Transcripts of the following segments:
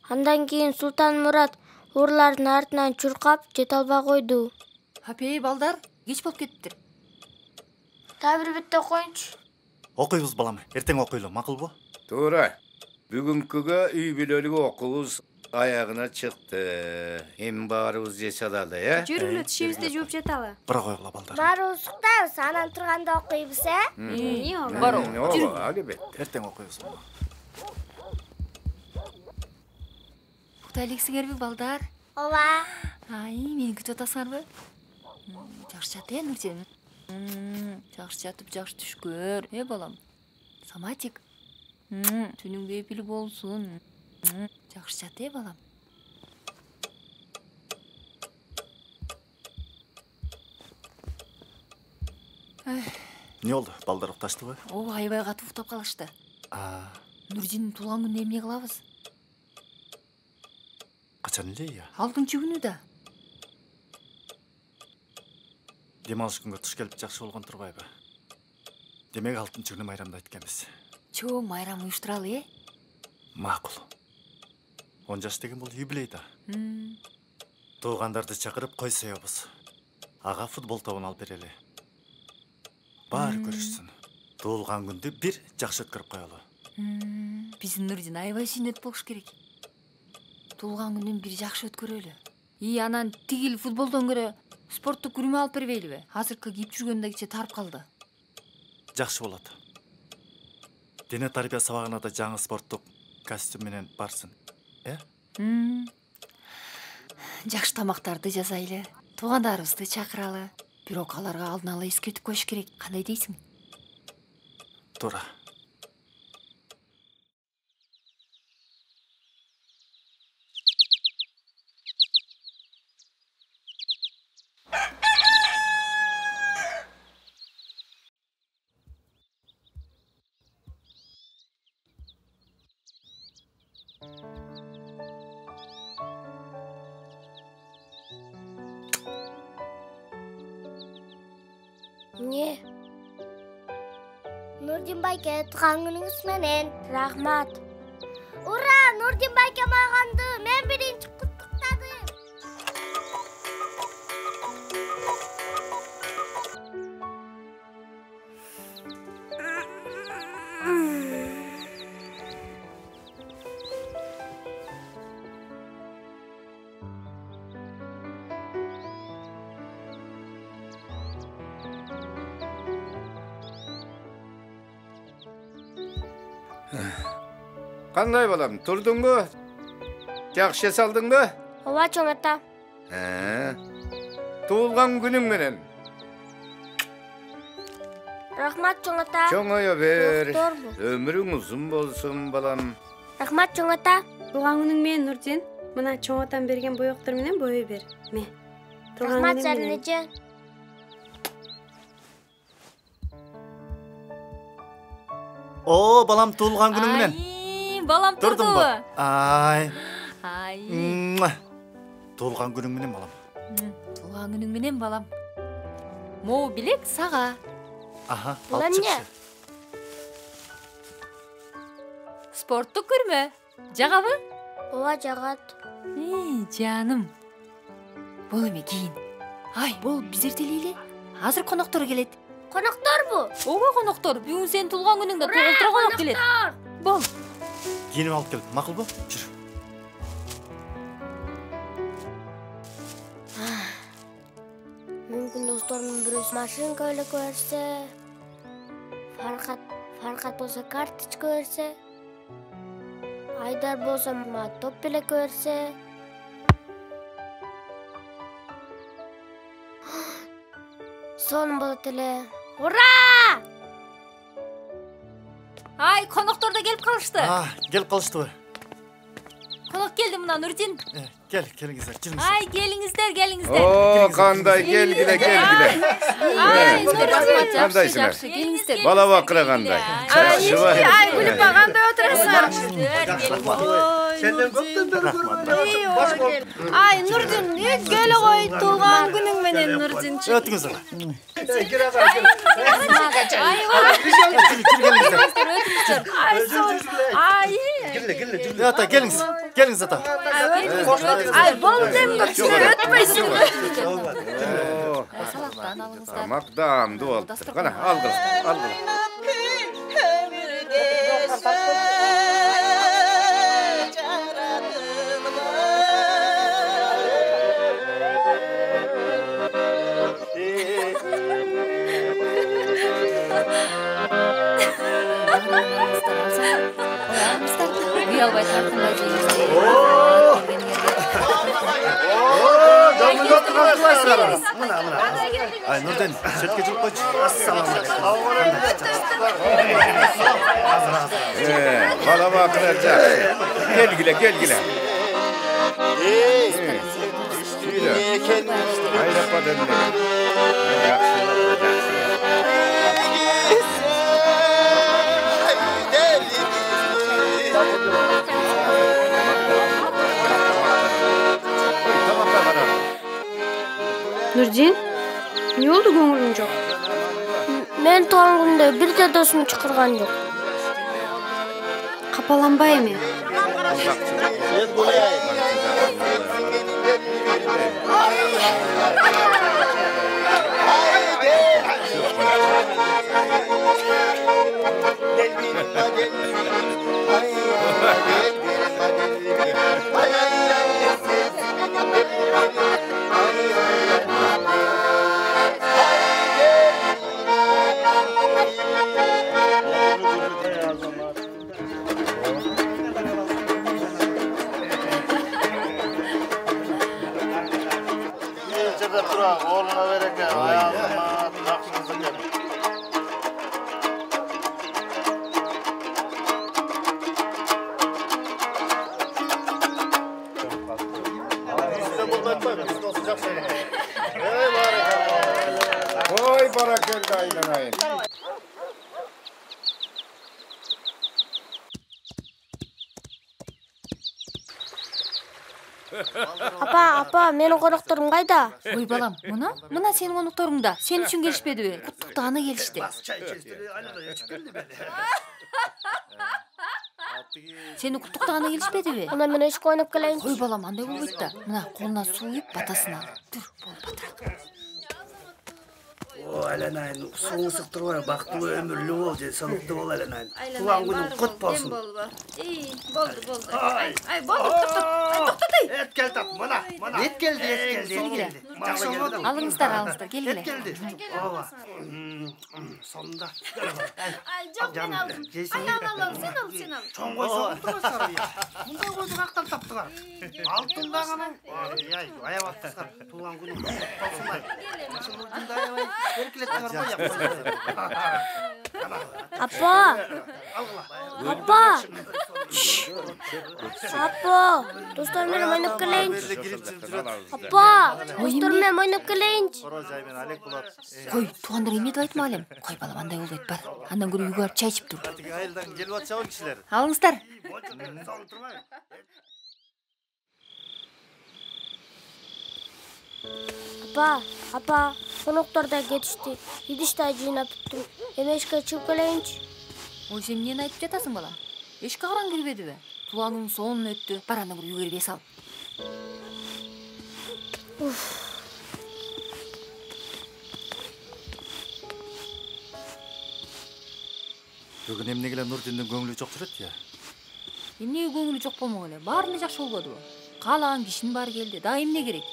Андан кийин Султан Мурат урлардын артынан чуркап жете албай койду. Апей, балдар, кеч болуп кетиптир. Дагы бир бетте окуйунчу. Окуйбуз балам, эртең окуйлу, макулбу? Туура. Бүгүнкүгө үй бүлөлүк окуубуз аягына чыкты. Эми баарыбыз жашадалы, э? Жүрүлө тишибизди жууп жаталы. Бара койгула балдар. Баарыбыз уктайбыз, анан турганда окуйбуз, Баро. Албетте. Эртең окуйбуз. Уктай элексиңерби, балдар? Ооба. Мени күтүп атасыңарбы? Жакшы жат, Нуржан. Жакшы жатып, жакшы түш көр, балам. Саматик. Түнүң бейпили болсун. Жакшы жат, балам. Не болду? Балдар укташтыбы? Ооба, аябай катуу уктап калышты. Нуржиндин туулган күнүнө эмне кылабыз? Качан эле я? Алдыңчы күнү да. Дем алыш күнгө туш келип жакшы болгон турбайбы? Демек 6-чы күнү майрамдайт экенбиз. Чоң майрам уюштуралы, Макул. 10 жаш деген бул юбилей да. Туугандарды чакырып кой соебуз. Ага футбол тобун алып берели. Баары көрүшсүн. Туулган күндү бир жакшы өткөрүп коелу. Биздин Нуржин аябай сүйнөт болуш керек. Туулган күнүн бир жакшы өткөрөлү. Анан тигил футболдон көрө спорттук күрмө алып бербейлиби? Азыркы кийип жүргөндө кичи тарып калды. Жакшы болот. Дене тарбия сабагына да жаңы спорттук костюм менен барсын. Жакшы тамактарды жасайлы, туугандарыбызды чакыралы. Бирок аларга алдын ала эскертип коюш керек. Кандай дейсиң? Туура. Эмне? Нурдин байке тууган күнүңүз менен. Рахмат. Ура, Нурдин байке маганды мен биринчи куттуктадым. Кандай балам, турдуңбу? Жакшы салдыңбы? Ооба, чоң ата. Туулган күнүң менен. Рахмат, чоң ата. Чоңое бер. Докторбу. Өмүрүң узун болсун, балам. Рахмат, чоң ата. Туулган күнүң менен, Нуржин. Мына чоң атам берген боектор менен бой бер. Рахмат, Жарнеже. О, балам туулган күнүң менен. Балам турдубу? Туулган күнүң менен балам. Туулган күнүң менен, балам. Могу билек сага. Бул эмне? Спорттук көрмө. Жагабы? Ооба, жагат. Жаным. Бул эме кийин. Бул биз эртелейли. Азыр коноктор келет. Конокторбу? Ооба, коноктор. Бүгүн сенин туулган күнүңдө толтура конок келет. Бол. Кийинип алып кел, макулбу? Жүр. Мүмкүн досторумдун бирөөсү машинка эле көрсө, Фаркат болсо карточка берсе, Айдар болсо топ беле көрсө. Сонун болот эле. Ура! Коноктор да келип калышты. Келип калыштыбы? Конок келди мына, Нуржин. Келиңиздер, жүрүңүздөр. Келиңиздер. О, кандай келгиле. Кандайсыңар? Келиңиздер. Бала бакыра кандай? Күлүп баганда отурасыңар. Сенден көптөн бери көрбөйм. Нуржин, келе кой, туулган күнүң менен, Нуржин. Өтүңүздөр. келе. Ата, келіңіз. Келіңіз ата. Ай, болдым өтпейсің. О, Салақтан алыңыздар. тамақ дамды болды. Қана, ал қыз, ал қыз. Уялбай тартынбай жейсиздер. Ай, Нұрден, шетке жүріп қойшы. Балама қырacak. Gelgile. Şöyle. Ayrapa dönme. Nurjin, ne oldu көңілің жоқ? Мен туған күнде бір де досым шақырған жоқ. Қапаланбай ме? Oy barakelli aylanayın. Апа, менің қонақтарым қайда? Ой балам, мына сенің конокторуңда. Сен үчүн келишпедиби? Куттуктааны келишти. Сени куттуктааны келишпедиби? Ана мен ешкі ойнап келейін. Ой балам, андай болбойт да. Мына колуна суу куюп батасын ал. Тур, бол батыраак. О, Айленайын, суың сықтырбай, бақтылы өмірлі бол, денсаулықты бол, Айленайын. Туған күнің құт болсын. Болды. Ай, болды, тоқтат. Ет келді, мына. Ет келді. Алыңыздар, келгиле. Ет келді. Ова. Сонда. Жоқ, мен алдым. Сен ал. Чоң қой соғылды басар. Мұнда қойды қақтан таптығар. Алтында ғана. Аяп аттысқар. Туған күнің құт болсын, ай. Мұнда аябай. Апа, достарыммен ойнап келейінші. Достарыммен ойнап келейінші. Кой, туғандар эме деп айтма алем. Кой балам, андай болбойт бар. Андан көрө үйгө барып чай ичип тур. Айылдан келіп атса кишилер. Алыңыздар. Апа, қонақтарда кетішті. Идішті жинап тұттым. Емешке чып келейінші. Ой, сен нені айтып жатасың балам? Ешке қаран келбеді бе? Туған күнің соңын өтті. Бар андан көрө үйгө бес ал. Бүгін эмнегеле Нурдиндин көңүлү жок жүрөт я? Эмнеге көңүлү жок болмок эле? Баары эле жакшы болбодубу? Каалаган кишинин баары келди. Да эмне керек?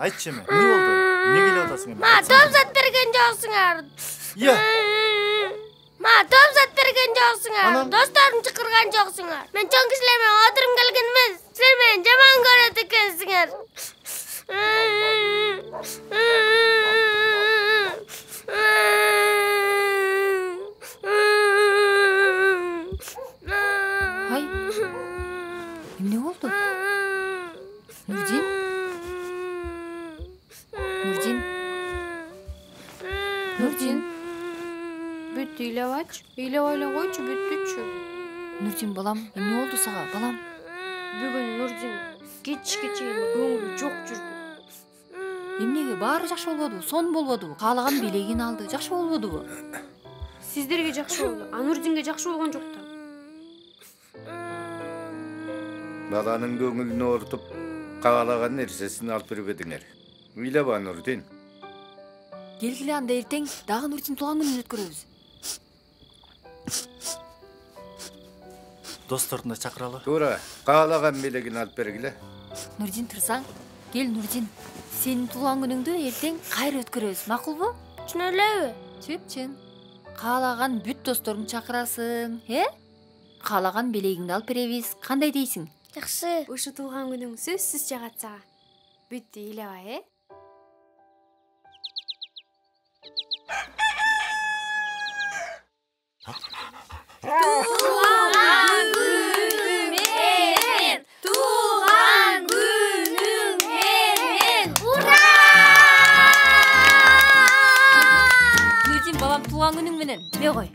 Айтшы эме, эмне болду? Эмне келип атасың эме? Ма, томсат берген жоксуңар. Я. Ма, томсат берген жоксуңар. Досторум чакырган жоксуңар. Мен чоң кишилер менен отуруп келген эмес. Силер мени жаман көрөт экенсиңер. Ай. Эмне болду? Нурдин? Нуржин, бүт ыйлабачы. Ыйлап эле койчу, бүттүчү. Нуржин балам, эмне болду сага, балам? Бүгүн Нуржин кечке чейин көңүлү жок жүрдү. Эмнеге баары жакшы болбодубу? Сон болбодубу? Каалаган белегин алды. Жакшы болбодубу? Сиздерге жакшы болду, а Нуржинге жакшы болгон жок да. Баланын көңүлүн оорутуп, каалаган нерсесин алып бербедиңер. Ыйлаба, Нурдин. Келгиле анда эртең дагы Нуржин туулган күнүн өткөрөбүз. Достордун да чакыралы. Туура, каалаган белегин алып бергиле. Нуржин турсаң, кел Нуржин. Сенин туулган күнүңдү эртең кайра өткөрөбүз, макулбу? Чын элеби? Чын. Каалаган бүт досторуңду чакырасың, Каалаган белегиңди алып беребиз. Кандай дейсиң? Жакшы. Ушу туулган күнүң сөзсүз жагат сага. Бүт ыйлаба, Туған күнің менен! Туған күнің менен! Ура! Нуржин балам туулган күнүң менен. Ме кой.